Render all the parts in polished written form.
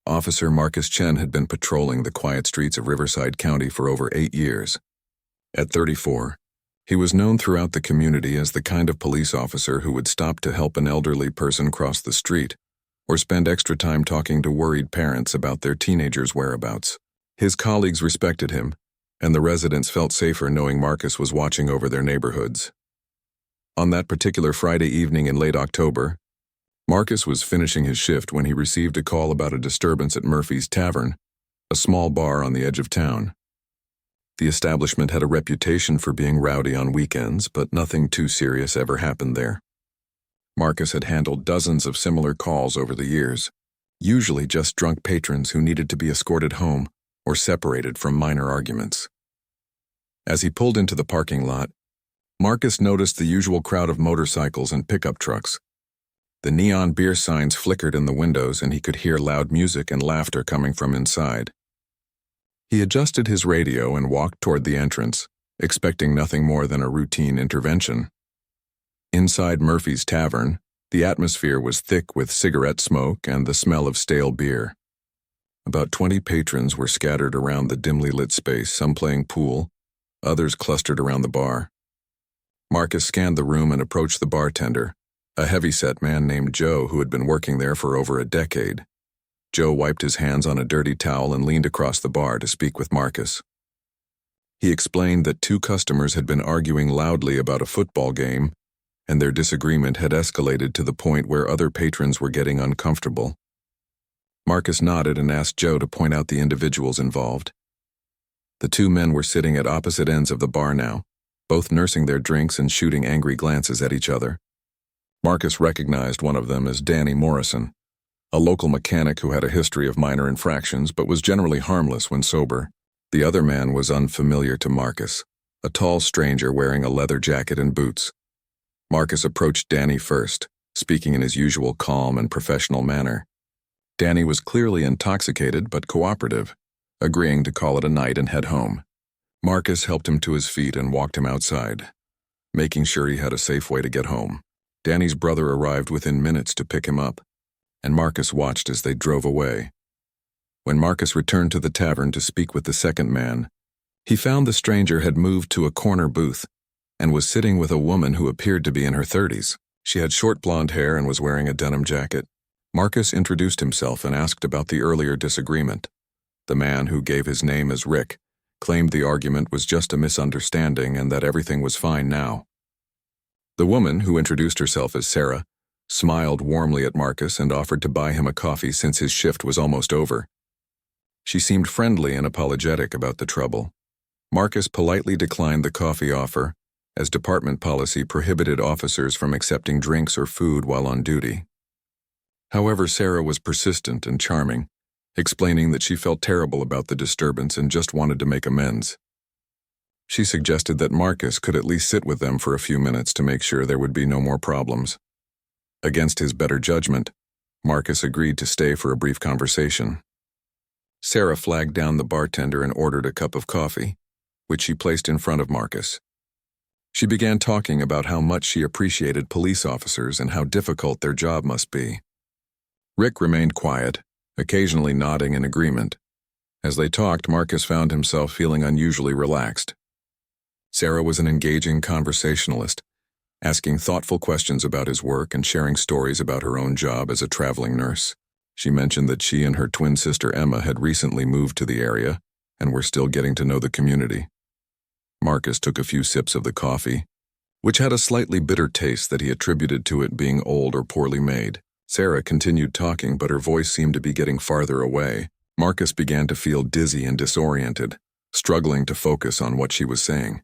Officer Marcus Chen had been patrolling the quiet streets of Riverside County for over 8 years. At 34, he was known throughout the community as the kind of police officer who would stop to help an elderly person cross the street or spend extra time talking to worried parents about their teenagers' whereabouts. His colleagues respected him, and the residents felt safer knowing Marcus was watching over their neighborhoods. On that particular Friday evening in late October, Marcus was finishing his shift when he received a call about a disturbance at Murphy's Tavern, a small bar on the edge of town. The establishment had a reputation for being rowdy on weekends, but nothing too serious ever happened there. Marcus had handled dozens of similar calls over the years, usually just drunk patrons who needed to be escorted home or separated from minor arguments. As he pulled into the parking lot, Marcus noticed the usual crowd of motorcycles and pickup trucks. The neon beer signs flickered in the windows, and he could hear loud music and laughter coming from inside. He adjusted his radio and walked toward the entrance, expecting nothing more than a routine intervention. Inside Murphy's Tavern, the atmosphere was thick with cigarette smoke and the smell of stale beer. About 20 patrons were scattered around the dimly lit space, some playing pool, others clustered around the bar. Marcus scanned the room and approached the bartender, a heavy-set man named Joe who had been working there for over a decade. Joe wiped his hands on a dirty towel and leaned across the bar to speak with Marcus. He explained that 2 customers had been arguing loudly about a football game, and their disagreement had escalated to the point where other patrons were getting uncomfortable. Marcus nodded and asked Joe to point out the individuals involved. The 2 men were sitting at opposite ends of the bar now, both nursing their drinks and shooting angry glances at each other. Marcus recognized one of them as Danny Morrison, a local mechanic who had a history of minor infractions but was generally harmless when sober. The other man was unfamiliar to Marcus, a tall stranger wearing a leather jacket and boots. Marcus approached Danny first, speaking in his usual calm and professional manner. Danny was clearly intoxicated but cooperative, agreeing to call it a night and head home. Marcus helped him to his feet and walked him outside, making sure he had a safe way to get home. Danny's brother arrived within minutes to pick him up, and Marcus watched as they drove away. When Marcus returned to the tavern to speak with the second man, he found the stranger had moved to a corner booth and was sitting with a woman who appeared to be in her 30s. She had short blonde hair and was wearing a denim jacket. Marcus introduced himself and asked about the earlier disagreement. The man, who gave his name as Rick, claimed the argument was just a misunderstanding and that everything was fine now. The woman, who introduced herself as Sarah, smiled warmly at Marcus and offered to buy him a coffee since his shift was almost over. She seemed friendly and apologetic about the trouble. Marcus politely declined the coffee offer, as department policy prohibited officers from accepting drinks or food while on duty. However, Sarah was persistent and charming, explaining that she felt terrible about the disturbance and just wanted to make amends. She suggested that Marcus could at least sit with them for a few minutes to make sure there would be no more problems. Against his better judgment, Marcus agreed to stay for a brief conversation. Sarah flagged down the bartender and ordered a cup of coffee, which she placed in front of Marcus. She began talking about how much she appreciated police officers and how difficult their job must be. Rick remained quiet, occasionally nodding in agreement. As they talked, Marcus found himself feeling unusually relaxed. Sarah was an engaging conversationalist, asking thoughtful questions about his work and sharing stories about her own job as a traveling nurse. She mentioned that she and her twin sister Emma had recently moved to the area and were still getting to know the community. Marcus took a few sips of the coffee, which had a slightly bitter taste that he attributed to it being old or poorly made. Sarah continued talking, but her voice seemed to be getting farther away. Marcus began to feel dizzy and disoriented, struggling to focus on what she was saying.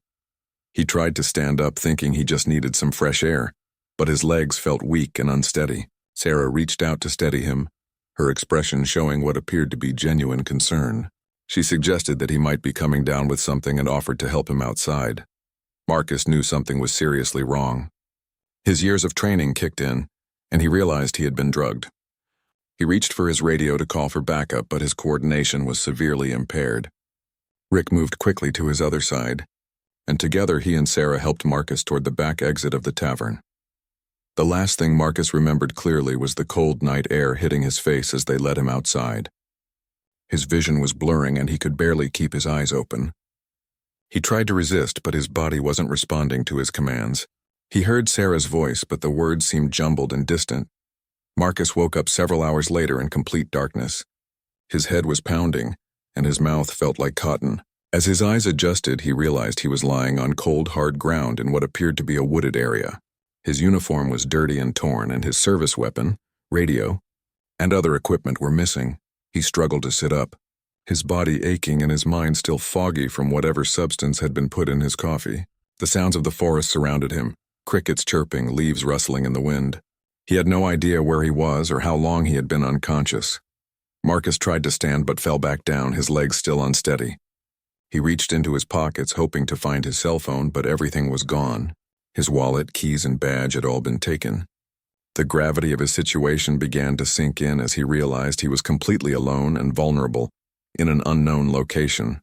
He tried to stand up, thinking he just needed some fresh air, but his legs felt weak and unsteady. Sarah reached out to steady him, her expression showing what appeared to be genuine concern. She suggested that he might be coming down with something and offered to help him outside. Marcus knew something was seriously wrong. His years of training kicked in, and he realized he had been drugged. He reached for his radio to call for backup, but his coordination was severely impaired. Rick moved quickly to his other side, and together he and Sarah helped Marcus toward the back exit of the tavern. The last thing Marcus remembered clearly was the cold night air hitting his face as they led him outside. His vision was blurring and he could barely keep his eyes open. He tried to resist, but his body wasn't responding to his commands. He heard Sarah's voice, but the words seemed jumbled and distant. Marcus woke up several hours later in complete darkness. His head was pounding, and his mouth felt like cotton. As his eyes adjusted, he realized he was lying on cold, hard ground in what appeared to be a wooded area. His uniform was dirty and torn, and his service weapon, radio, and other equipment were missing. He struggled to sit up, his body aching and his mind still foggy from whatever substance had been put in his coffee. The sounds of the forest surrounded him, crickets chirping, leaves rustling in the wind. He had no idea where he was or how long he had been unconscious. Marcus tried to stand but fell back down, his legs still unsteady. He reached into his pockets, hoping to find his cell phone, but everything was gone. His wallet, keys, and badge had all been taken. The gravity of his situation began to sink in as he realized he was completely alone and vulnerable in an unknown location.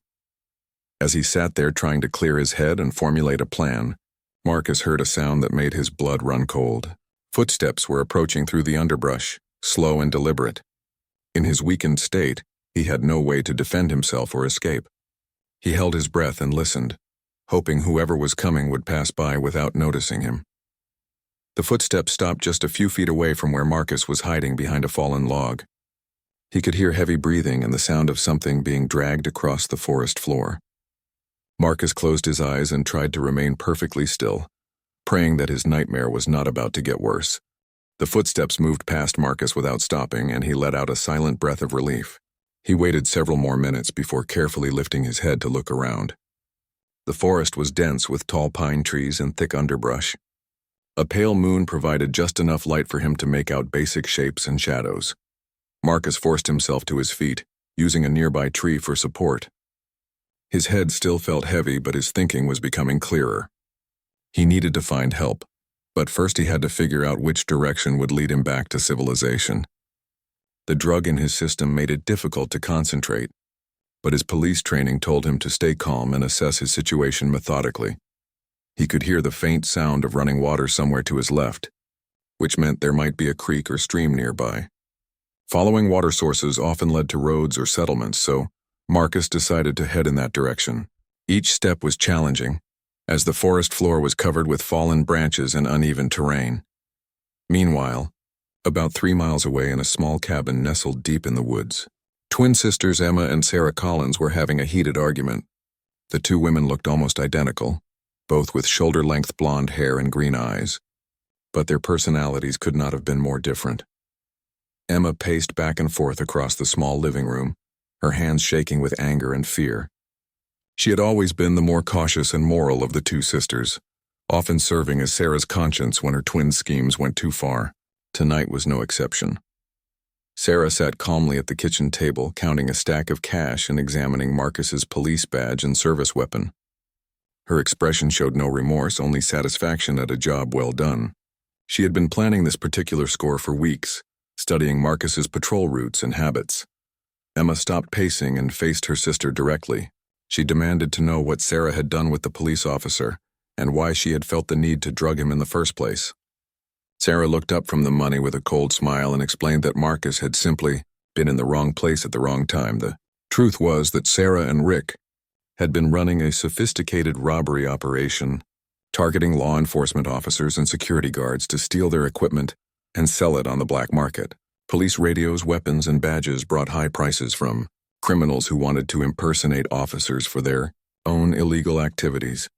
As he sat there trying to clear his head and formulate a plan, Marcus heard a sound that made his blood run cold. Footsteps were approaching through the underbrush, slow and deliberate. In his weakened state, he had no way to defend himself or escape. He held his breath and listened, hoping whoever was coming would pass by without noticing him. The footsteps stopped just a few feet away from where Marcus was hiding behind a fallen log. He could hear heavy breathing and the sound of something being dragged across the forest floor. Marcus closed his eyes and tried to remain perfectly still, praying that his nightmare was not about to get worse. The footsteps moved past Marcus without stopping, and he let out a silent breath of relief. He waited several more minutes before carefully lifting his head to look around. The forest was dense with tall pine trees and thick underbrush. A pale moon provided just enough light for him to make out basic shapes and shadows. Marcus forced himself to his feet, using a nearby tree for support. His head still felt heavy, but his thinking was becoming clearer. He needed to find help, but first he had to figure out which direction would lead him back to civilization. The drug in his system made it difficult to concentrate, but his police training told him to stay calm and assess his situation methodically. He could hear the faint sound of running water somewhere to his left, which meant there might be a creek or stream nearby. Following water sources often led to roads or settlements, so Marcus decided to head in that direction. Each step was challenging, as the forest floor was covered with fallen branches and uneven terrain. Meanwhile, about 3 miles away in a small cabin nestled deep in the woods, twin sisters Emma and Sarah Collins were having a heated argument. The two women looked almost identical, both with shoulder-length blonde hair and green eyes, but their personalities could not have been more different. Emma paced back and forth across the small living room, her hands shaking with anger and fear. She had always been the more cautious and moral of the two sisters, often serving as Sarah's conscience when her twin schemes went too far. Tonight was no exception. Sarah sat calmly at the kitchen table, counting a stack of cash and examining Marcus's police badge and service weapon. Her expression showed no remorse, only satisfaction at a job well done. She had been planning this particular score for weeks, studying Marcus's patrol routes and habits. Emma stopped pacing and faced her sister directly. She demanded to know what Sarah had done with the police officer and why she had felt the need to drug him in the first place. Sarah looked up from the money with a cold smile and explained that Marcus had simply been in the wrong place at the wrong time. The truth was that Sarah and Rick had been running a sophisticated robbery operation, targeting law enforcement officers and security guards to steal their equipment and sell it on the black market. Police radios, weapons, and badges brought high prices from criminals who wanted to impersonate officers for their own illegal activities.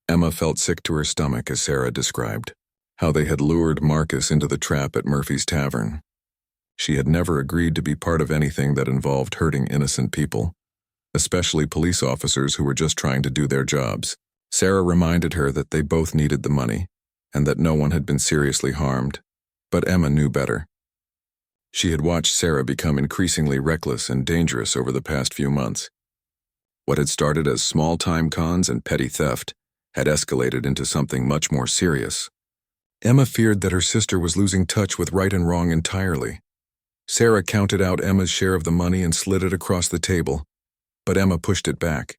Emma felt sick to her stomach as Sarah described how they had lured Marcus into the trap at Murphy's Tavern. She had never agreed to be part of anything that involved hurting innocent people, especially police officers who were just trying to do their jobs. Sarah reminded her that they both needed the money and that no one had been seriously harmed, but Emma knew better. She had watched Sarah become increasingly reckless and dangerous over the past few months. What had started as small-time cons and petty theft had escalated into something much more serious. Emma feared that her sister was losing touch with right and wrong entirely. Sarah counted out Emma's share of the money and slid it across the table, but Emma pushed it back.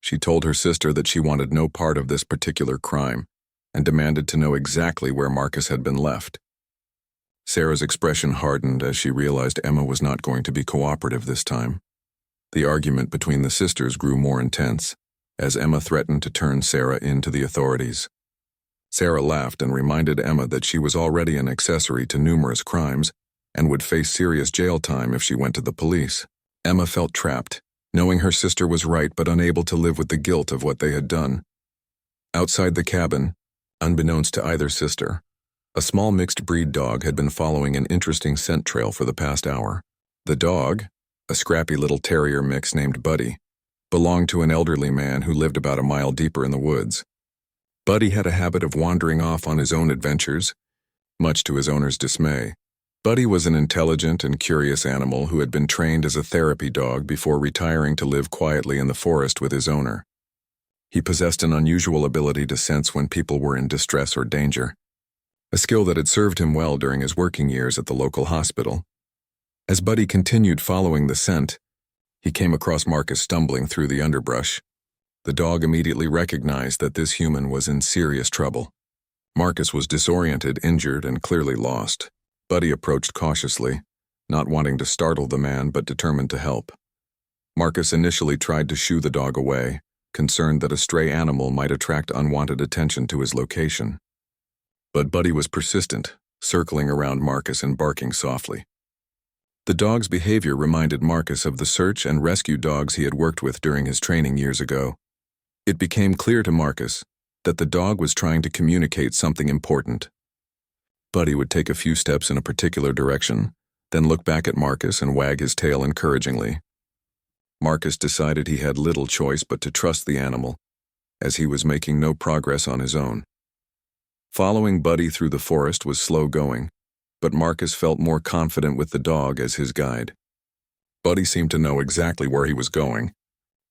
She told her sister that she wanted no part of this particular crime and demanded to know exactly where Marcus had been left. Sarah's expression hardened as she realized Emma was not going to be cooperative this time. The argument between the sisters grew more intense, as Emma threatened to turn Sarah in to the authorities. Sarah laughed and reminded Emma that she was already an accessory to numerous crimes and would face serious jail time if she went to the police. Emma felt trapped, knowing her sister was right but unable to live with the guilt of what they had done. Outside the cabin, unbeknownst to either sister, a small mixed-breed dog had been following an interesting scent trail for the past hour. The dog, a scrappy little terrier mix named Buddy, belonged to an elderly man who lived about a mile deeper in the woods. Buddy had a habit of wandering off on his own adventures, much to his owner's dismay. Buddy was an intelligent and curious animal who had been trained as a therapy dog before retiring to live quietly in the forest with his owner. He possessed an unusual ability to sense when people were in distress or danger, a skill that had served him well during his working years at the local hospital. As Buddy continued following the scent, he came across Marcus stumbling through the underbrush. The dog immediately recognized that this human was in serious trouble. Marcus was disoriented, injured, and clearly lost. Buddy approached cautiously, not wanting to startle the man but determined to help. Marcus initially tried to shoo the dog away, concerned that a stray animal might attract unwanted attention to his location. But Buddy was persistent, circling around Marcus and barking softly. The dog's behavior reminded Marcus of the search and rescue dogs he had worked with during his training years ago. It became clear to Marcus that the dog was trying to communicate something important. Buddy would take a few steps in a particular direction, then look back at Marcus and wag his tail encouragingly. Marcus decided he had little choice but to trust the animal, as he was making no progress on his own. Following Buddy through the forest was slow going, but Marcus felt more confident with the dog as his guide. Buddy seemed to know exactly where he was going,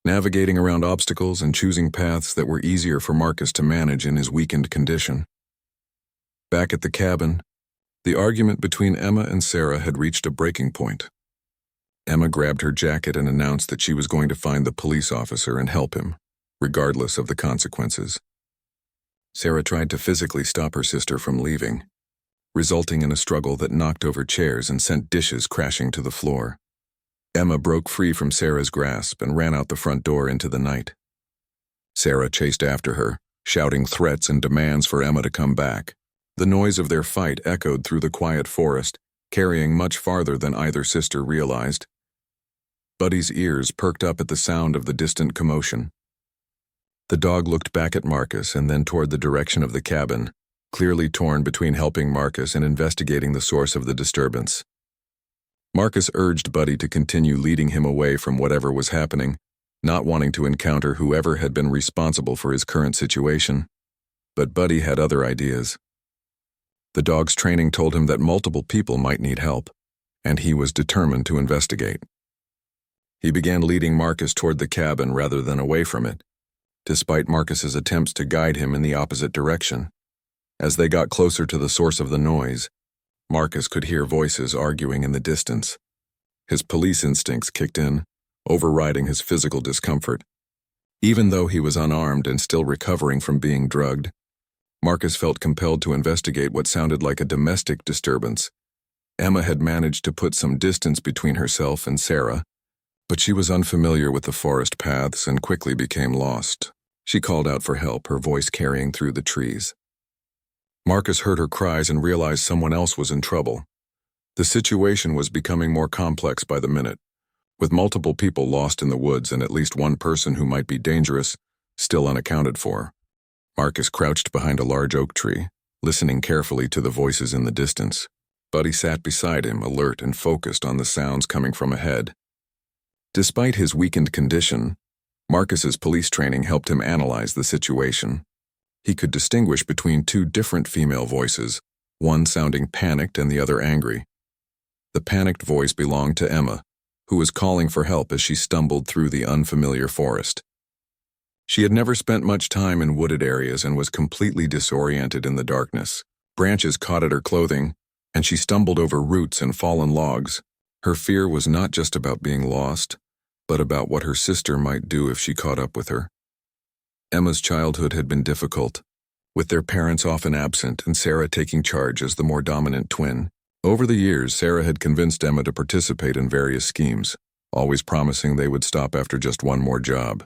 navigating around obstacles and choosing paths that were easier for Marcus to manage in his weakened condition. Back at the cabin, the argument between Emma and Sarah had reached a breaking point. Emma grabbed her jacket and announced that she was going to find the police officer and help him, regardless of the consequences. Sarah tried to physically stop her sister from leaving, resulting in a struggle that knocked over chairs and sent dishes crashing to the floor. Emma broke free from Sarah's grasp and ran out the front door into the night. Sarah chased after her, shouting threats and demands for Emma to come back. The noise of their fight echoed through the quiet forest, carrying much farther than either sister realized. Buddy's ears perked up at the sound of the distant commotion. The dog looked back at Marcus and then toward the direction of the cabin, clearly torn between helping Marcus and investigating the source of the disturbance. Marcus urged Buddy to continue leading him away from whatever was happening, not wanting to encounter whoever had been responsible for his current situation. But Buddy had other ideas. The dog's training told him that multiple people might need help, and he was determined to investigate. He began leading Marcus toward the cabin rather than away from it, despite Marcus's attempts to guide him in the opposite direction. As they got closer to the source of the noise, Marcus could hear voices arguing in the distance. His police instincts kicked in, overriding his physical discomfort. Even though he was unarmed and still recovering from being drugged, Marcus felt compelled to investigate what sounded like a domestic disturbance. Emma had managed to put some distance between herself and Sarah, but she was unfamiliar with the forest paths and quickly became lost. She called out for help, her voice carrying through the trees. Marcus heard her cries and realized someone else was in trouble. The situation was becoming more complex by the minute, with multiple people lost in the woods and at least one person who might be dangerous still unaccounted for. Marcus crouched behind a large oak tree, listening carefully to the voices in the distance. Buddy sat beside him, alert and focused on the sounds coming from ahead. Despite his weakened condition, Marcus's police training helped him analyze the situation. He could distinguish between two different female voices, one sounding panicked and the other angry. The panicked voice belonged to Emma, who was calling for help as she stumbled through the unfamiliar forest. She had never spent much time in wooded areas and was completely disoriented in the darkness. Branches caught at her clothing, and she stumbled over roots and fallen logs. Her fear was not just about being lost, but about what her sister might do if she caught up with her. Emma's childhood had been difficult, with their parents often absent and Sarah taking charge as the more dominant twin. Over the years, Sarah had convinced Emma to participate in various schemes, always promising they would stop after just one more job.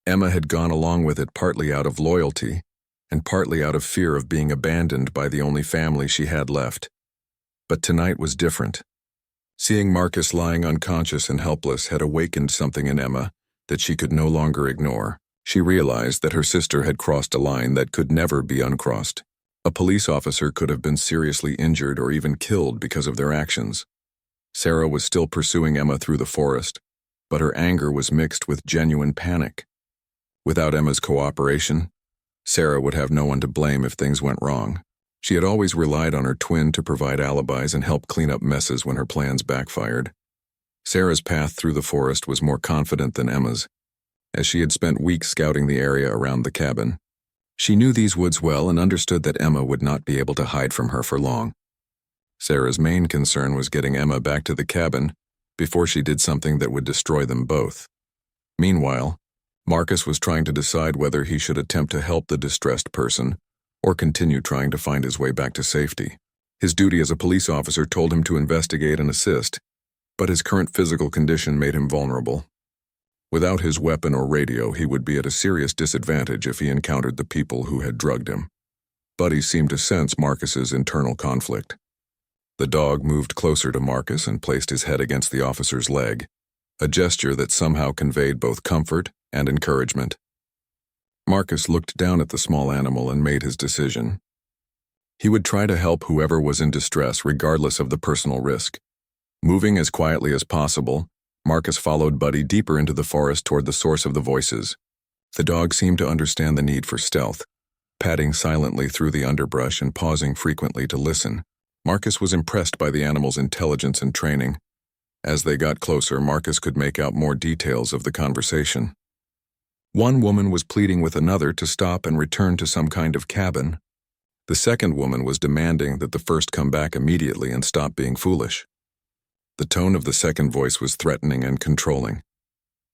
Emma had gone along with it partly out of loyalty and partly out of fear of being abandoned by the only family she had left. But tonight was different. Seeing Marcus lying unconscious and helpless had awakened something in Emma that she could no longer ignore. She realized that her sister had crossed a line that could never be uncrossed. A police officer could have been seriously injured or even killed because of their actions. Sarah was still pursuing Emma through the forest, but her anger was mixed with genuine panic. Without Emma's cooperation, Sarah would have no one to blame if things went wrong. She had always relied on her twin to provide alibis and help clean up messes when her plans backfired. Sarah's path through the forest was more confident than Emma's, as she had spent weeks scouting the area around the cabin. She knew these woods well and understood that Emma would not be able to hide from her for long. Sarah's main concern was getting Emma back to the cabin before she did something that would destroy them both. Meanwhile, Marcus was trying to decide whether he should attempt to help the distressed person or continue trying to find his way back to safety. His duty as a police officer told him to investigate and assist, but his current physical condition made him vulnerable. Without his weapon or radio, he would be at a serious disadvantage if he encountered the people who had drugged him. Buddy seemed to sense Marcus's internal conflict. The dog moved closer to Marcus and placed his head against the officer's leg, a gesture that somehow conveyed both comfort and encouragement. Marcus looked down at the small animal and made his decision. He would try to help whoever was in distress regardless of the personal risk. Moving as quietly as possible, Marcus followed Buddy deeper into the forest toward the source of the voices. The dog seemed to understand the need for stealth, padding silently through the underbrush and pausing frequently to listen. Marcus was impressed by the animal's intelligence and training. As they got closer, Marcus could make out more details of the conversation. One woman was pleading with another to stop and return to some kind of cabin. The second woman was demanding that the first come back immediately and stop being foolish. The tone of the second voice was threatening and controlling.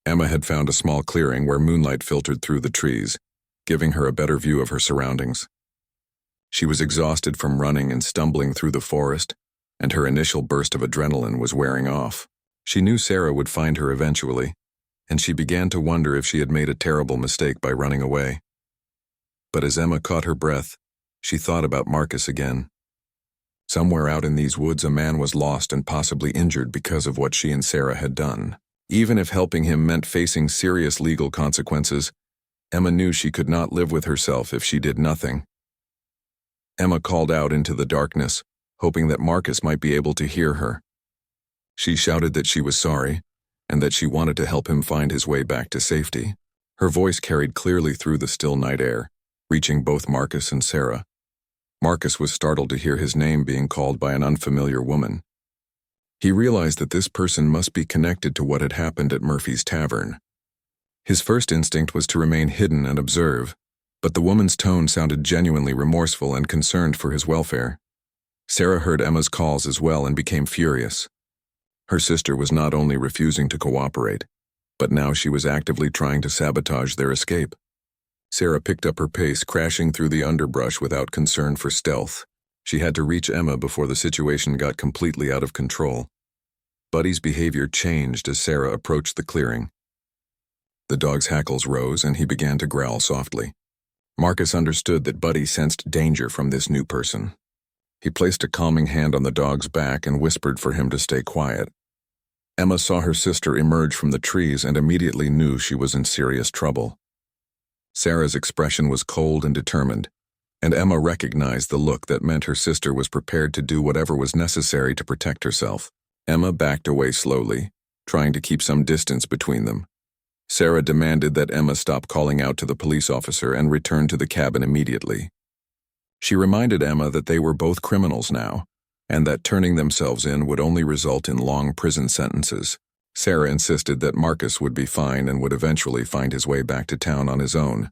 Emma had found a small clearing where moonlight filtered through the trees, giving her a better view of her surroundings. She was exhausted from running and stumbling through the forest, and her initial burst of adrenaline was wearing off. She knew Sarah would find her eventually, and she began to wonder if she had made a terrible mistake by running away. But as Emma caught her breath, she thought about Marcus again. Somewhere out in these woods, a man was lost and possibly injured because of what she and Sarah had done. Even if helping him meant facing serious legal consequences, Emma knew she could not live with herself if she did nothing. Emma called out into the darkness, hoping that Marcus might be able to hear her. She shouted that she was sorry, and that she wanted to help him find his way back to safety. Her voice carried clearly through the still night air, reaching both Marcus and Sarah. Marcus was startled to hear his name being called by an unfamiliar woman. He realized that this person must be connected to what had happened at Murphy's Tavern. His first instinct was to remain hidden and observe, but the woman's tone sounded genuinely remorseful and concerned for his welfare. Sarah heard Emma's calls as well and became furious. Her sister was not only refusing to cooperate, but now she was actively trying to sabotage their escape. Sarah picked up her pace, crashing through the underbrush without concern for stealth. She had to reach Emma before the situation got completely out of control. Buddy's behavior changed as Sarah approached the clearing. The dog's hackles rose and he began to growl softly. Marcus understood that Buddy sensed danger from this new person. He placed a calming hand on the dog's back and whispered for him to stay quiet. Emma saw her sister emerge from the trees and immediately knew she was in serious trouble. Sarah's expression was cold and determined, and Emma recognized the look that meant her sister was prepared to do whatever was necessary to protect herself. Emma backed away slowly, trying to keep some distance between them. Sarah demanded that Emma stop calling out to the police officer and return to the cabin immediately. She reminded Emma that they were both criminals now, and that turning themselves in would only result in long prison sentences. Sarah insisted that Marcus would be fine and would eventually find his way back to town on his own.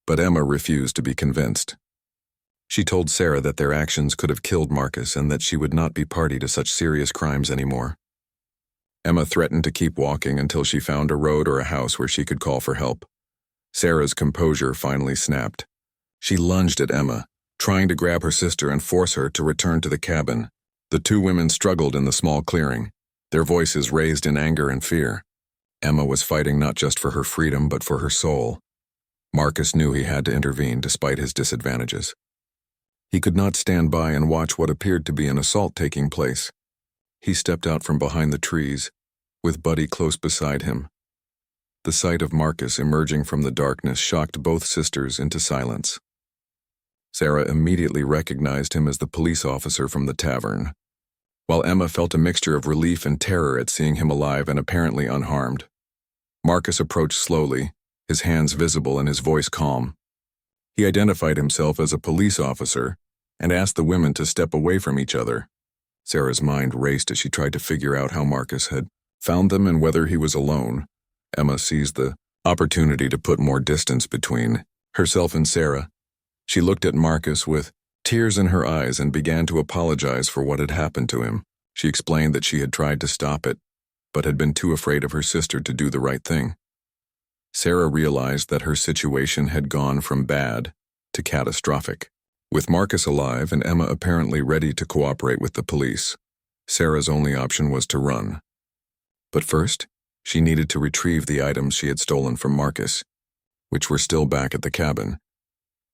But Emma refused to be convinced. She told Sarah that their actions could have killed Marcus and that she would not be party to such serious crimes anymore. Emma threatened to keep walking until she found a road or a house where she could call for help. Sarah's composure finally snapped. She lunged at Emma, trying to grab her sister and force her to return to the cabin. The two women struggled in the small clearing, their voices raised in anger and fear. Emma was fighting not just for her freedom but for her soul. Marcus knew he had to intervene despite his disadvantages. He could not stand by and watch what appeared to be an assault taking place. He stepped out from behind the trees, with Buddy close beside him. The sight of Marcus emerging from the darkness shocked both sisters into silence. Sarah immediately recognized him as the police officer from the tavern, while Emma felt a mixture of relief and terror at seeing him alive and apparently unharmed. Marcus approached slowly, his hands visible and his voice calm. He identified himself as a police officer and asked the women to step away from each other. Sarah's mind raced as she tried to figure out how Marcus had found them and whether he was alone. Emma seized the opportunity to put more distance between herself and Sarah. She looked at Marcus with tears in her eyes and began to apologize for what had happened to him. She explained that she had tried to stop it, but had been too afraid of her sister to do the right thing. Sarah realized that her situation had gone from bad to catastrophic. With Marcus alive and Emma apparently ready to cooperate with the police, Sarah's only option was to run. But first, she needed to retrieve the items she had stolen from Marcus, which were still back at the cabin.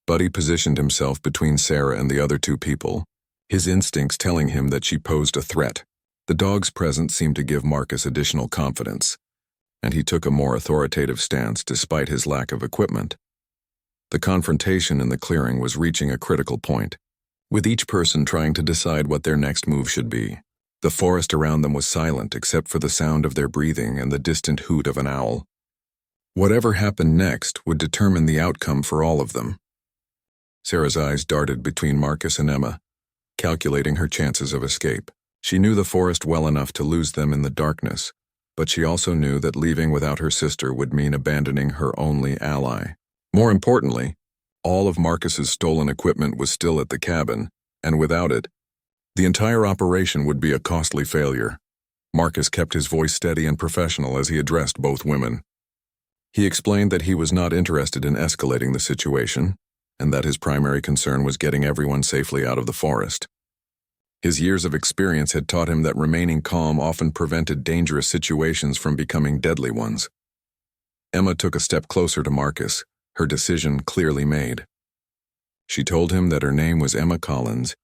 Buddy positioned himself between Sarah and the other two people, his instincts telling him that she posed a threat. The dog's presence seemed to give Marcus additional confidence, and he took a more authoritative stance despite his lack of equipment. The confrontation in the clearing was reaching a critical point, with each person trying to decide what their next move should be. The forest around them was silent except for the sound of their breathing and the distant hoot of an owl. Whatever happened next would determine the outcome for all of them. Sarah's eyes darted between Marcus and Emma, calculating her chances of escape. She knew the forest well enough to lose them in the darkness, but she also knew that leaving without her sister would mean abandoning her only ally. More importantly, all of Marcus's stolen equipment was still at the cabin, and without it, the entire operation would be a costly failure. Marcus kept his voice steady and professional as he addressed both women. He explained that he was not interested in escalating the situation, and that his primary concern was getting everyone safely out of the forest. His years of experience had taught him that remaining calm often prevented dangerous situations from becoming deadly ones. Emma took a step closer to Marcus, her decision clearly made. She told him that her name was Emma Collins,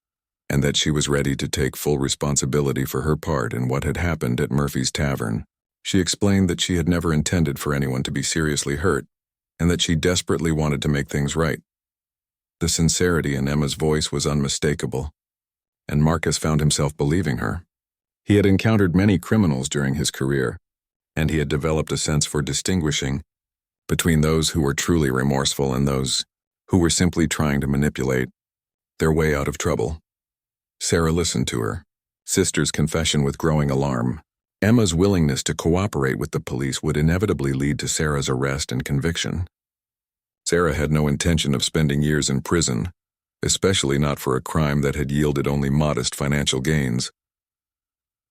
and that she was ready to take full responsibility for her part in what had happened at Murphy's Tavern. She explained that she had never intended for anyone to be seriously hurt, and that she desperately wanted to make things right. The sincerity in Emma's voice was unmistakable, and Marcus found himself believing her. He had encountered many criminals during his career, and he had developed a sense for distinguishing between those who were truly remorseful and those who were simply trying to manipulate their way out of trouble. Sarah listened to her sister's confession with growing alarm. Emma's willingness to cooperate with the police would inevitably lead to Sarah's arrest and conviction. Sarah had no intention of spending years in prison, especially not for a crime that had yielded only modest financial gains.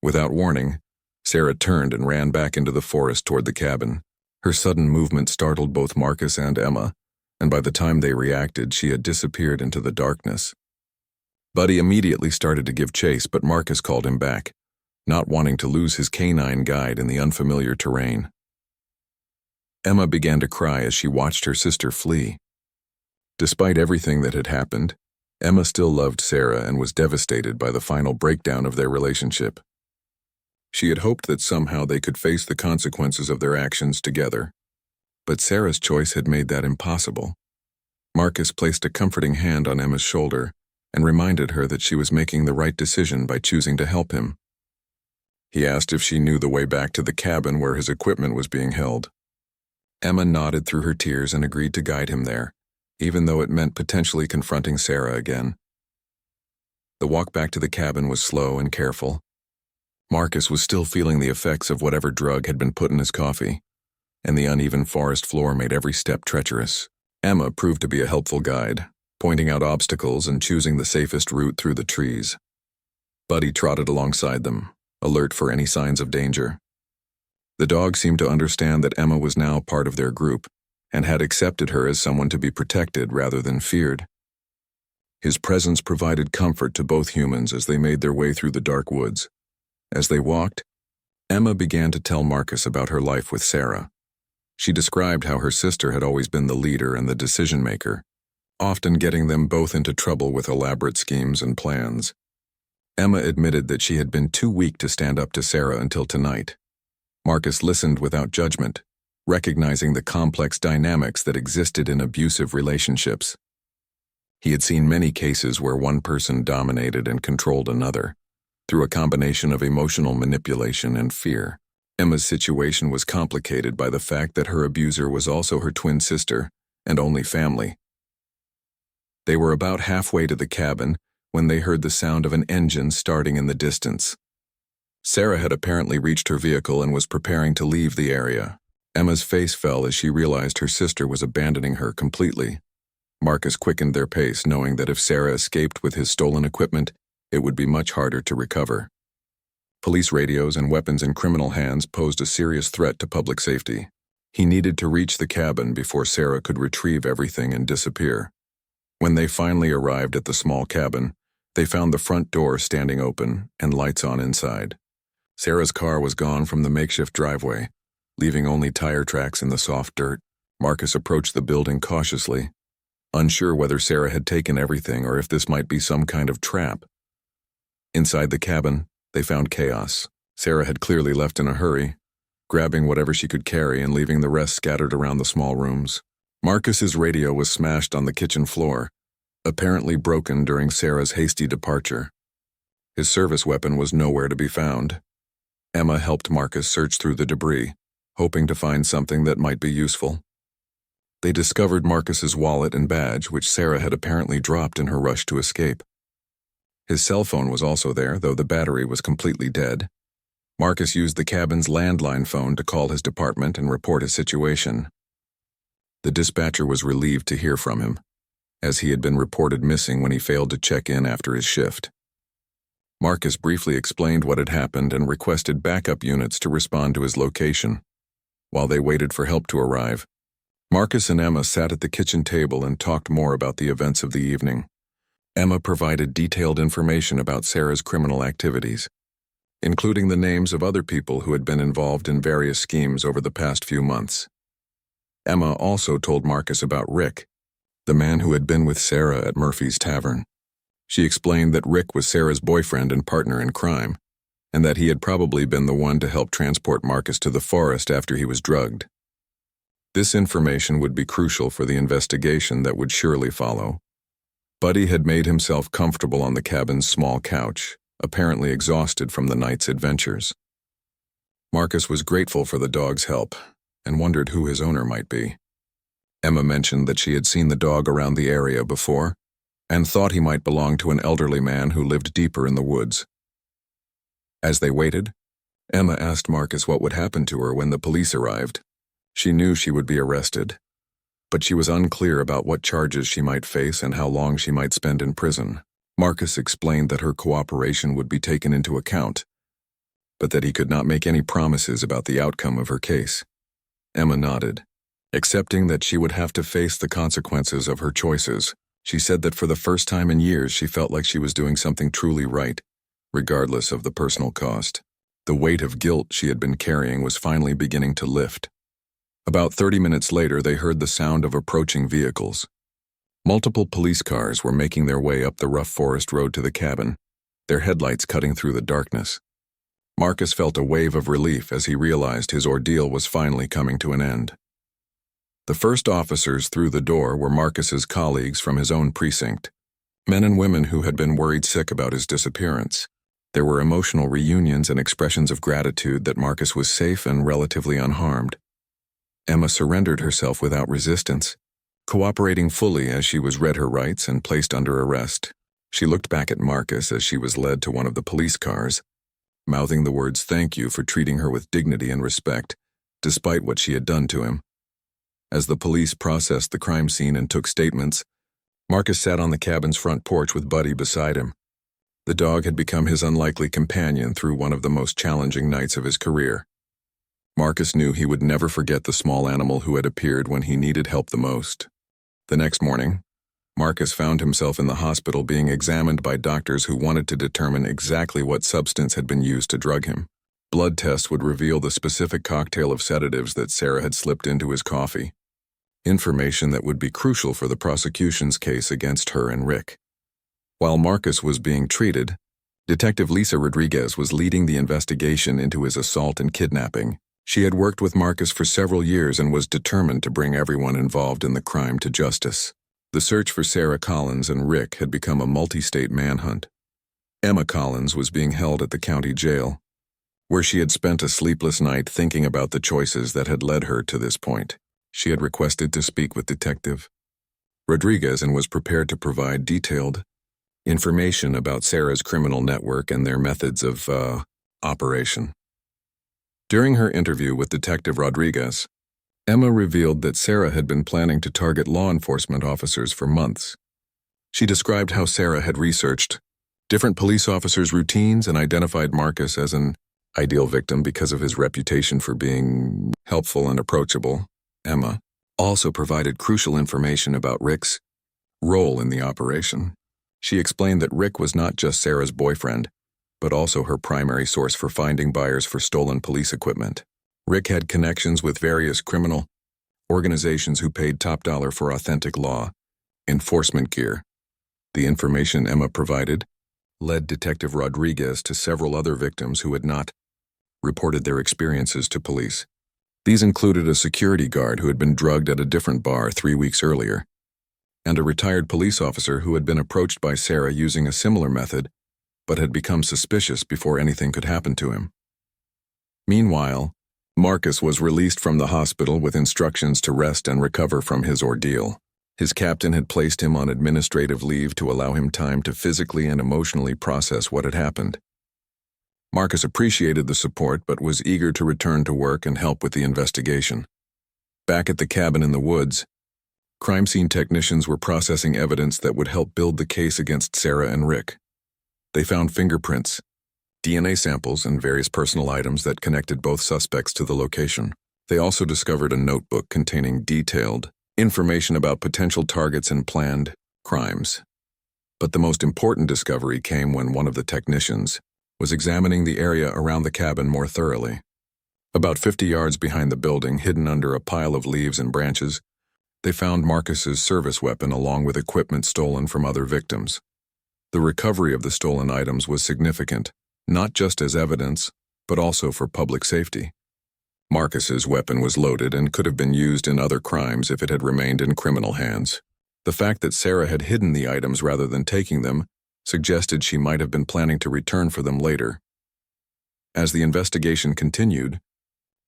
Without warning, Sarah turned and ran back into the forest toward the cabin. Her sudden movement startled both Marcus and Emma, and by the time they reacted, she had disappeared into the darkness. Buddy immediately started to give chase, but Marcus called him back, not wanting to lose his canine guide in the unfamiliar terrain. Emma began to cry as she watched her sister flee. Despite everything that had happened, Emma still loved Sarah and was devastated by the final breakdown of their relationship. She had hoped that somehow they could face the consequences of their actions together, but Sarah's choice had made that impossible. Marcus placed a comforting hand on Emma's shoulder and reminded her that she was making the right decision by choosing to help him. He asked if she knew the way back to the cabin where his equipment was being held. Emma nodded through her tears and agreed to guide him there, even though it meant potentially confronting Sarah again. The walk back to the cabin was slow and careful. Marcus was still feeling the effects of whatever drug had been put in his coffee, and the uneven forest floor made every step treacherous. Emma proved to be a helpful guide, pointing out obstacles and choosing the safest route through the trees. Buddy trotted alongside them, alert for any signs of danger. The dog seemed to understand that Emma was now part of their group, and had accepted her as someone to be protected rather than feared. His presence provided comfort to both humans as they made their way through the dark woods. As they walked, Emma began to tell Marcus about her life with Sarah. She described how her sister had always been the leader and the decision-maker, often getting them both into trouble with elaborate schemes and plans. Emma admitted that she had been too weak to stand up to Sarah until tonight. Marcus listened without judgment, recognizing the complex dynamics that existed in abusive relationships. He had seen many cases where one person dominated and controlled another, through a combination of emotional manipulation and fear. Emma's situation was complicated by the fact that her abuser was also her twin sister and only family. They were about halfway to the cabin when they heard the sound of an engine starting in the distance. Sarah had apparently reached her vehicle and was preparing to leave the area. Emma's face fell as she realized her sister was abandoning her completely. Marcus quickened their pace, knowing that if Sarah escaped with his stolen equipment, it would be much harder to recover. Police radios and weapons in criminal hands posed a serious threat to public safety. He needed to reach the cabin before Sarah could retrieve everything and disappear. When they finally arrived at the small cabin, they found the front door standing open and lights on inside. Sarah's car was gone from the makeshift driveway, leaving only tire tracks in the soft dirt. Marcus approached the building cautiously, unsure whether Sarah had taken everything or if this might be some kind of trap. Inside the cabin, they found chaos. Sarah had clearly left in a hurry, grabbing whatever she could carry and leaving the rest scattered around the small rooms. Marcus's radio was smashed on the kitchen floor, apparently broken during Sarah's hasty departure. His service weapon was nowhere to be found. Emma helped Marcus search through the debris, hoping to find something that might be useful. They discovered Marcus's wallet and badge, which Sarah had apparently dropped in her rush to escape. His cell phone was also there, though the battery was completely dead. Marcus used the cabin's landline phone to call his department and report his situation. The dispatcher was relieved to hear from him, as he had been reported missing when he failed to check in after his shift. Marcus briefly explained what had happened and requested backup units to respond to his location. While they waited for help to arrive, Marcus and Emma sat at the kitchen table and talked more about the events of the evening. Emma provided detailed information about Sarah's criminal activities, including the names of other people who had been involved in various schemes over the past few months. Emma also told Marcus about Rick, the man who had been with Sarah at Murphy's Tavern. She explained that Rick was Sarah's boyfriend and partner in crime, and that he had probably been the one to help transport Marcus to the forest after he was drugged. This information would be crucial for the investigation that would surely follow. Buddy had made himself comfortable on the cabin's small couch, apparently exhausted from the night's adventures. Marcus was grateful for the dog's help and wondered who his owner might be. Emma mentioned that she had seen the dog around the area before and thought he might belong to an elderly man who lived deeper in the woods. As they waited, Emma asked Marcus what would happen to her when the police arrived. She knew she would be arrested, but she was unclear about what charges she might face and how long she might spend in prison. Marcus explained that her cooperation would be taken into account, but that he could not make any promises about the outcome of her case. Emma nodded, accepting that she would have to face the consequences of her choices. She said that for the first time in years she felt like she was doing something truly right, regardless of the personal cost. The weight of guilt she had been carrying was finally beginning to lift. About 30 minutes later, they heard the sound of approaching vehicles. Multiple police cars were making their way up the rough forest road to the cabin, their headlights cutting through the darkness. Marcus felt a wave of relief as he realized his ordeal was finally coming to an end. The first officers through the door were Marcus's colleagues from his own precinct, men and women who had been worried sick about his disappearance. There were emotional reunions and expressions of gratitude that Marcus was safe and relatively unharmed. Emma surrendered herself without resistance, cooperating fully as she was read her rights and placed under arrest. She looked back at Marcus as she was led to one of the police cars, mouthing the words "thank you" for treating her with dignity and respect, despite what she had done to him. As the police processed the crime scene and took statements, Marcus sat on the cabin's front porch with Buddy beside him. The dog had become his unlikely companion through one of the most challenging nights of his career. Marcus knew he would never forget the small animal who had appeared when he needed help the most. The next morning, Marcus found himself in the hospital being examined by doctors who wanted to determine exactly what substance had been used to drug him. Blood tests would reveal the specific cocktail of sedatives that Sarah had slipped into his coffee, information that would be crucial for the prosecution's case against her and Rick. While Marcus was being treated, Detective Lisa Rodriguez was leading the investigation into his assault and kidnapping. She had worked with Marcus for several years and was determined to bring everyone involved in the crime to justice. The search for Sarah Collins and Rick had become a multi-state manhunt. Emma Collins was being held at the county jail, where she had spent a sleepless night thinking about the choices that had led her to this point. She had requested to speak with Detective Rodriguez and was prepared to provide detailed information about Sarah's criminal network and their methods of operation. During her interview with Detective Rodriguez, Emma revealed that Sarah had been planning to target law enforcement officers for months. She described how Sarah had researched different police officers' routines and identified Marcus as an ideal victim because of his reputation for being helpful and approachable. Emma also provided crucial information about Rick's role in the operation. She explained that Rick was not just Sarah's boyfriend, but also her primary source for finding buyers for stolen police equipment. Rick had connections with various criminal organizations who paid top dollar for authentic law enforcement gear. The information Emma provided led Detective Rodriguez to several other victims who had not reported their experiences to police. These included a security guard who had been drugged at a different bar 3 weeks earlier, and a retired police officer who had been approached by Sarah using a similar method but had become suspicious before anything could happen to him. Meanwhile, Marcus was released from the hospital with instructions to rest and recover from his ordeal. His captain had placed him on administrative leave to allow him time to physically and emotionally process what had happened. Marcus appreciated the support but was eager to return to work and help with the investigation. Back at the cabin in the woods, crime scene technicians were processing evidence that would help build the case against Sarah and Rick. They found fingerprints, DNA samples, and various personal items that connected both suspects to the location. They also discovered a notebook containing detailed information about potential targets and planned crimes. But the most important discovery came when one of the technicians was examining the area around the cabin more thoroughly. About 50 yards behind the building, hidden under a pile of leaves and branches, they found Marcus's service weapon along with equipment stolen from other victims. The recovery of the stolen items was significant, not just as evidence, but also for public safety. Marcus's weapon was loaded and could have been used in other crimes if it had remained in criminal hands. The fact that Sarah had hidden the items rather than taking them suggested she might have been planning to return for them later. As the investigation continued,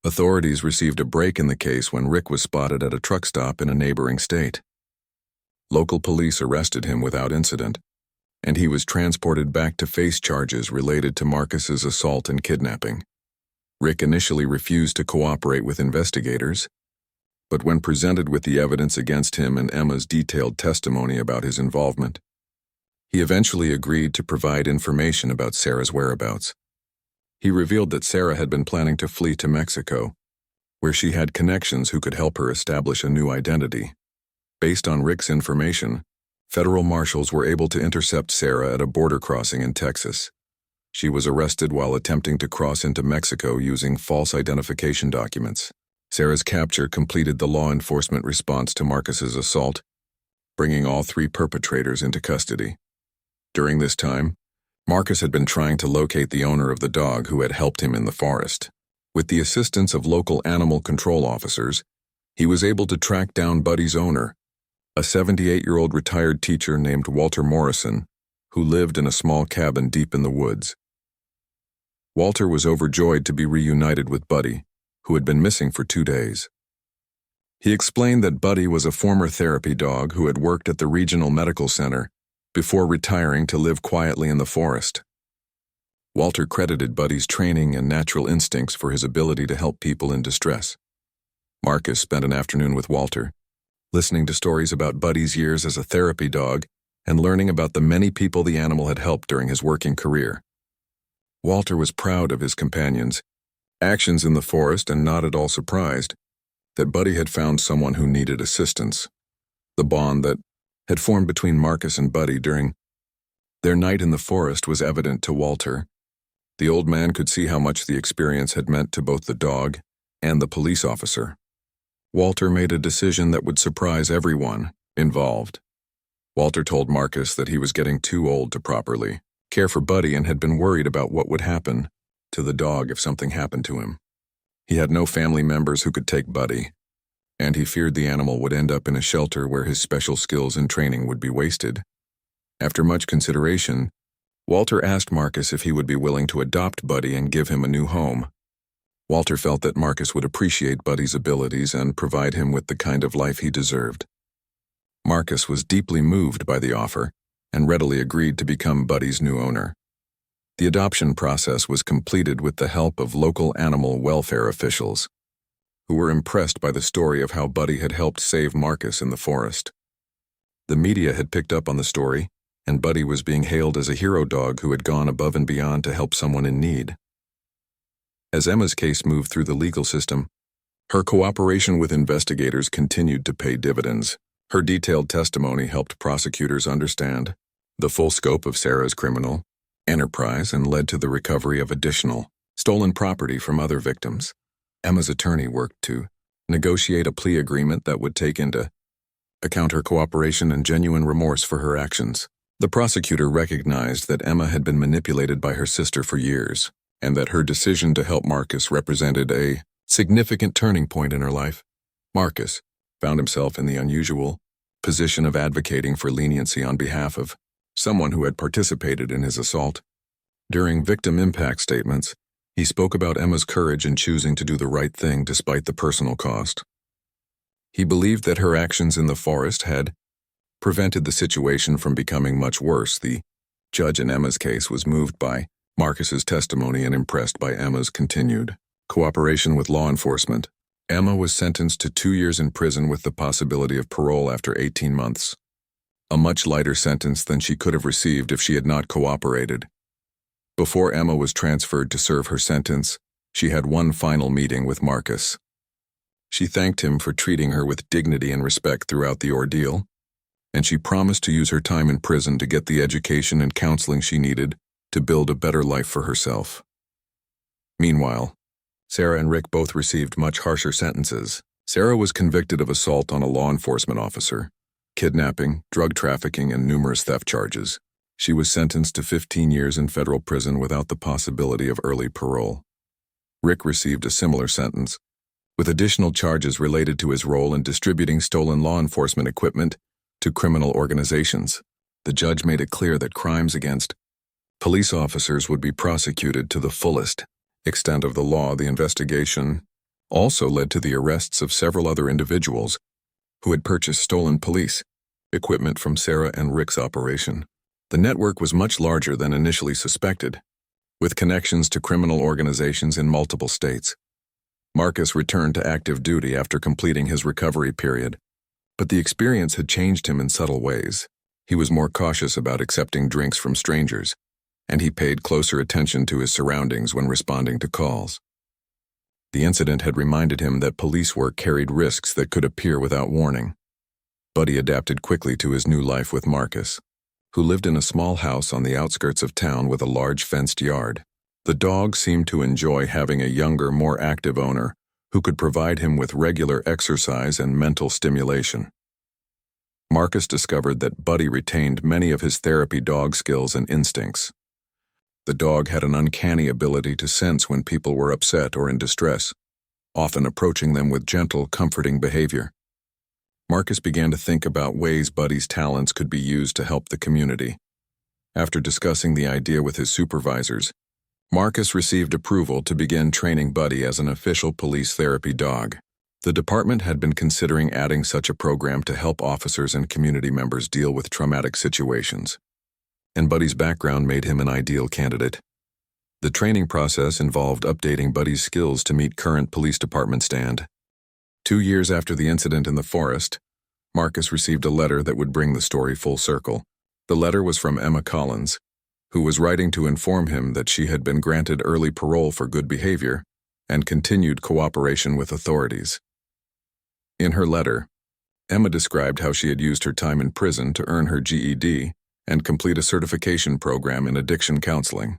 authorities received a break in the case when Rick was spotted at a truck stop in a neighboring state. Local police arrested him without incident, and he was transported back to face charges related to Marcus's assault and kidnapping. Rick initially refused to cooperate with investigators, but when presented with the evidence against him and Emma's detailed testimony about his involvement, he eventually agreed to provide information about Sarah's whereabouts. He revealed that Sarah had been planning to flee to Mexico, where she had connections who could help her establish a new identity. Based on Rick's information, federal marshals were able to intercept Sarah at a border crossing in Texas. She was arrested while attempting to cross into Mexico using false identification documents. Sarah's capture completed the law enforcement response to Marcus's assault, bringing all 3 perpetrators into custody. During this time, Marcus had been trying to locate the owner of the dog who had helped him in the forest. With the assistance of local animal control officers, he was able to track down Buddy's owner, a 78-year-old retired teacher named Walter Morrison, who lived in a small cabin deep in the woods. Walter was overjoyed to be reunited with Buddy, who had been missing for 2 days. He explained that Buddy was a former therapy dog who had worked at the regional medical center before retiring to live quietly in the forest. Walter credited Buddy's training and natural instincts for his ability to help people in distress. Marcus spent an afternoon with Walter, listening to stories about Buddy's years as a therapy dog and learning about the many people the animal had helped during his working career. Walter was proud of his companion's actions in the forest and not at all surprised that Buddy had found someone who needed assistance. The bond that had formed between Marcus and Buddy during their night in the forest was evident to Walter. The old man could see how much the experience had meant to both the dog and the police officer. Walter made a decision that would surprise everyone involved. Walter told Marcus that he was getting too old to properly care for Buddy and had been worried about what would happen to the dog if something happened to him. He had no family members who could take Buddy, and he feared the animal would end up in a shelter where his special skills and training would be wasted. After much consideration, Walter asked Marcus if he would be willing to adopt Buddy and give him a new home. Walter felt that Marcus would appreciate Buddy's abilities and provide him with the kind of life he deserved. Marcus was deeply moved by the offer and readily agreed to become Buddy's new owner. The adoption process was completed with the help of local animal welfare officials, who were impressed by the story of how Buddy had helped save Marcus in the forest. The media had picked up on the story, and Buddy was being hailed as a hero dog who had gone above and beyond to help someone in need. As Emma's case moved through the legal system, her cooperation with investigators continued to pay dividends. Her detailed testimony helped prosecutors understand the full scope of Sarah's criminal enterprise and led to the recovery of additional stolen property from other victims. Emma's attorney worked to negotiate a plea agreement that would take into account her cooperation and genuine remorse for her actions. The prosecutor recognized that Emma had been manipulated by her sister for years, and that her decision to help Marcus represented a significant turning point in her life. Marcus found himself in the unusual position of advocating for leniency on behalf of someone who had participated in his assault. During victim impact statements, he spoke about Emma's courage in choosing to do the right thing despite the personal cost. He believed that her actions in the forest had prevented the situation from becoming much worse. The judge in Emma's case was moved by Marcus's testimony and impressed by Emma's continued cooperation with law enforcement. Emma was sentenced to 2 years in prison with the possibility of parole after 18 months, a much lighter sentence than she could have received if she had not cooperated. Before Emma was transferred to serve her sentence, she had one final meeting with Marcus. She thanked him for treating her with dignity and respect throughout the ordeal, and she promised to use her time in prison to get the education and counseling she needed to build a better life for herself. Meanwhile, Sarah and Rick both received much harsher sentences. Sarah was convicted of assault on a law enforcement officer, kidnapping, drug trafficking, and numerous theft charges. She was sentenced to 15 years in federal prison without the possibility of early parole. Rick received a similar sentence, with additional charges related to his role in distributing stolen law enforcement equipment to criminal organizations. The judge made it clear that crimes against police officers would be prosecuted to the fullest extent of the law. The investigation also led to the arrests of several other individuals who had purchased stolen police equipment from Sarah and Rick's operation. The network was much larger than initially suspected, with connections to criminal organizations in multiple states. Marcus returned to active duty after completing his recovery period, but the experience had changed him in subtle ways. He was more cautious about accepting drinks from strangers, and he paid closer attention to his surroundings when responding to calls. The incident had reminded him that police work carried risks that could appear without warning. Buddy adapted quickly to his new life with Marcus, who lived in a small house on the outskirts of town with a large fenced yard. The dog seemed to enjoy having a younger, more active owner who could provide him with regular exercise and mental stimulation. Marcus discovered that Buddy retained many of his therapy dog skills and instincts. The dog had an uncanny ability to sense when people were upset or in distress, often approaching them with gentle, comforting behavior. Marcus began to think about ways Buddy's talents could be used to help the community. After discussing the idea with his supervisors, Marcus received approval to begin training Buddy as an official police therapy dog. The department had been considering adding such a program to help officers and community members deal with traumatic situations, and Buddy's background made him an ideal candidate. The training process involved updating Buddy's skills to meet current police department standards. 2 years after the incident in the forest, Marcus received a letter that would bring the story full circle. The letter was from Emma Collins, who was writing to inform him that she had been granted early parole for good behavior and continued cooperation with authorities. In her letter, Emma described how she had used her time in prison to earn her GED and complete a certification program in addiction counseling.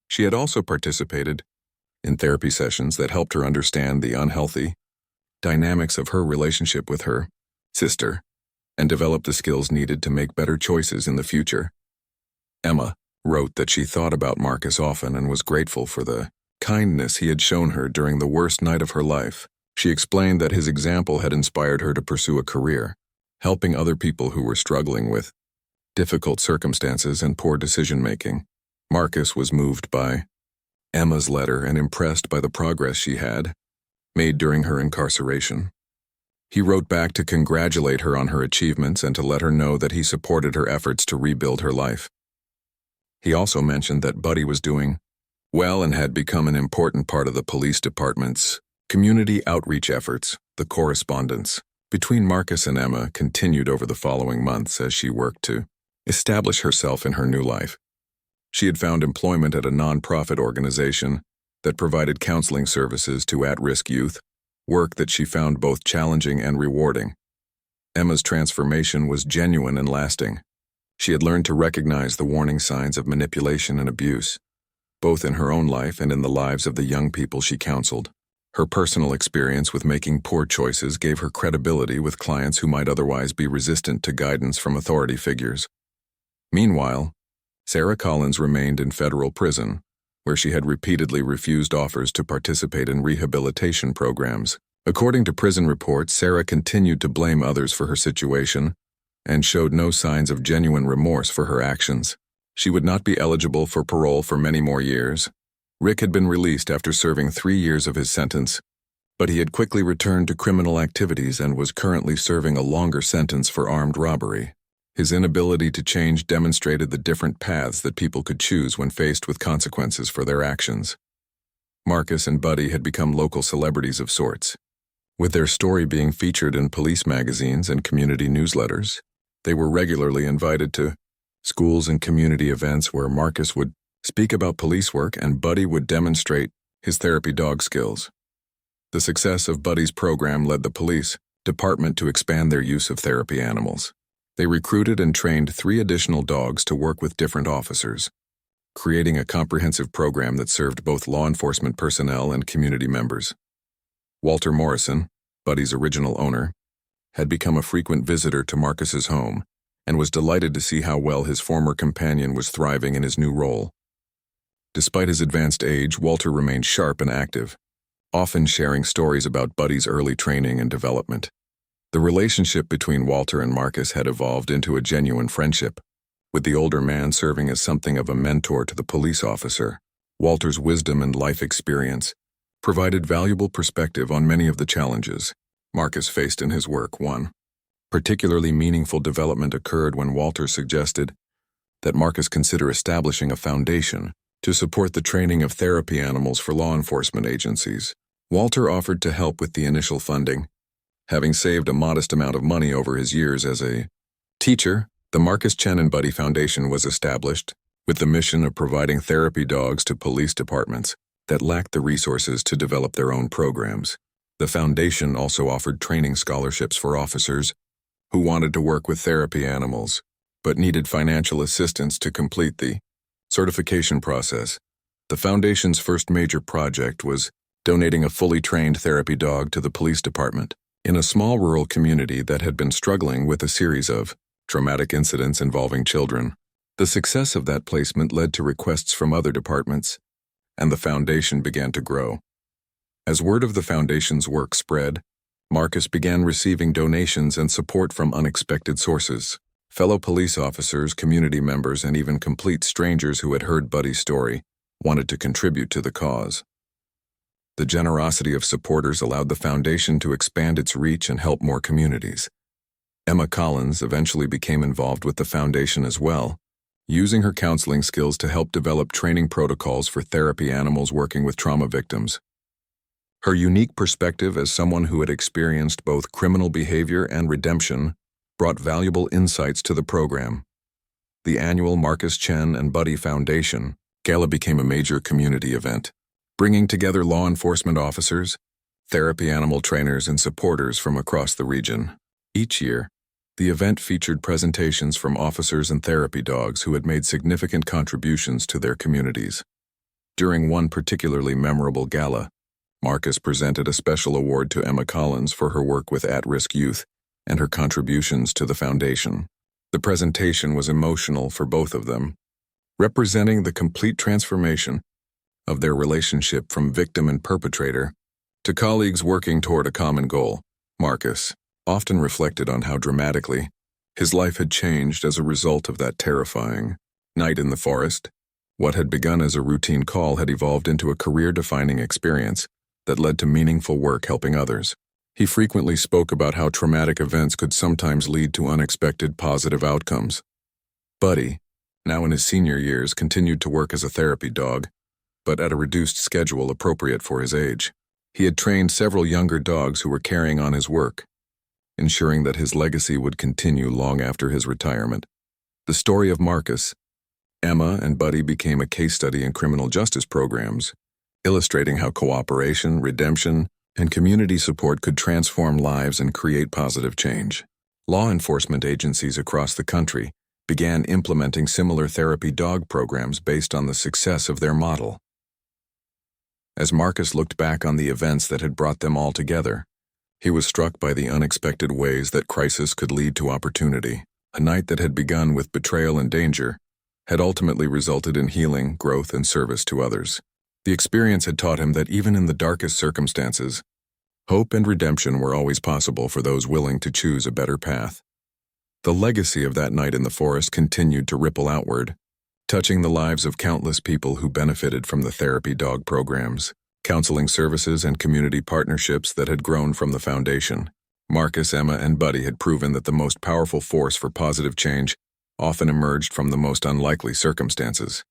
She had also participated in therapy sessions that helped her understand the unhealthy dynamics of her relationship with her sister and develop the skills needed to make better choices in the future. Emma wrote that she thought about Marcus often and was grateful for the kindness he had shown her during the worst night of her life. She explained that his example had inspired her to pursue a career, helping other people who were struggling with difficult circumstances and poor decision-making. Marcus was moved by Emma's letter and impressed by the progress she had made during her incarceration. He wrote back to congratulate her on her achievements and to let her know that he supported her efforts to rebuild her life. He also mentioned that Buddy was doing well and had become an important part of the police department's community outreach efforts. The correspondence between Marcus and Emma continued over the following months as she worked to establish herself in her new life. She had found employment at a non-profit organization that provided counseling services to at-risk youth, work that she found both challenging and rewarding. Emma's transformation was genuine and lasting. She had learned to recognize the warning signs of manipulation and abuse, both in her own life and in the lives of the young people she counseled. Her personal experience with making poor choices gave her credibility with clients who might otherwise be resistant to guidance from authority figures. Meanwhile, Sarah Collins remained in federal prison, where she had repeatedly refused offers to participate in rehabilitation programs. According to prison reports, Sarah continued to blame others for her situation and showed no signs of genuine remorse for her actions. She would not be eligible for parole for many more years. Rick had been released after serving 3 years of his sentence, but he had quickly returned to criminal activities and was currently serving a longer sentence for armed robbery. His inability to change demonstrated the different paths that people could choose when faced with consequences for their actions. Marcus and Buddy had become local celebrities of sorts. With their story being featured in police magazines and community newsletters, they were regularly invited to schools and community events where Marcus would speak about police work and Buddy would demonstrate his therapy dog skills. The success of Buddy's program led the police department to expand their use of therapy animals. They recruited and trained 3 additional dogs to work with different officers, creating a comprehensive program that served both law enforcement personnel and community members. Walter Morrison, Buddy's original owner, had become a frequent visitor to Marcus's home and was delighted to see how well his former companion was thriving in his new role. Despite his advanced age, Walter remained sharp and active, often sharing stories about Buddy's early training and development. The relationship between Walter and Marcus had evolved into a genuine friendship, with the older man serving as something of a mentor to the police officer. Walter's wisdom and life experience provided valuable perspective on many of the challenges Marcus faced in his work. One particularly meaningful development occurred when Walter suggested that Marcus consider establishing a foundation to support the training of therapy animals for law enforcement agencies. Walter offered to help with the initial funding. Having saved a modest amount of money over his years as a teacher, the Marcus Chen and Buddy Foundation was established with the mission of providing therapy dogs to police departments that lacked the resources to develop their own programs. The foundation also offered training scholarships for officers who wanted to work with therapy animals but needed financial assistance to complete the certification process. The foundation's first major project was donating a fully trained therapy dog to the police department in a small rural community that had been struggling with a series of traumatic incidents involving children. The success of that placement led to requests from other departments, and the foundation began to grow. As word of the foundation's work spread, Marcus began receiving donations and support from unexpected sources. Fellow police officers, community members, and even complete strangers who had heard Buddy's story wanted to contribute to the cause. The generosity of supporters allowed the foundation to expand its reach and help more communities. Emma Collins eventually became involved with the foundation as well, using her counseling skills to help develop training protocols for therapy animals working with trauma victims. Her unique perspective as someone who had experienced both criminal behavior and redemption brought valuable insights to the program. The annual Marcus Chen and Buddy Foundation Gala became a major community event, bringing together law enforcement officers, therapy animal trainers, and supporters from across the region. Each year, the event featured presentations from officers and therapy dogs who had made significant contributions to their communities. During one particularly memorable gala, Marcus presented a special award to Emma Collins for her work with at-risk youth and her contributions to the foundation. The presentation was emotional for both of them, representing the complete transformation of their relationship from victim and perpetrator to colleagues working toward a common goal. Marcus often reflected on how dramatically his life had changed as a result of that terrifying night in the forest. What had begun as a routine call had evolved into a career-defining experience that led to meaningful work helping others. He frequently spoke about how traumatic events could sometimes lead to unexpected positive outcomes. Buddy, now in his senior years, continued to work as a therapy dog, but at a reduced schedule appropriate for his age. He had trained several younger dogs who were carrying on his work, ensuring that his legacy would continue long after his retirement. The story of Marcus, Emma, and Buddy became a case study in criminal justice programs, illustrating how cooperation, redemption, and community support could transform lives and create positive change. Law enforcement agencies across the country began implementing similar therapy dog programs based on the success of their model. As Marcus looked back on the events that had brought them all together, he was struck by the unexpected ways that crisis could lead to opportunity. A night that had begun with betrayal and danger had ultimately resulted in healing, growth, and service to others. The experience had taught him that even in the darkest circumstances, hope and redemption were always possible for those willing to choose a better path. The legacy of that night in the forest continued to ripple outward, touching the lives of countless people who benefited from the therapy dog programs, counseling services, and community partnerships that had grown from the foundation. Marcus, Emma, and Buddy had proven that the most powerful force for positive change often emerged from the most unlikely circumstances.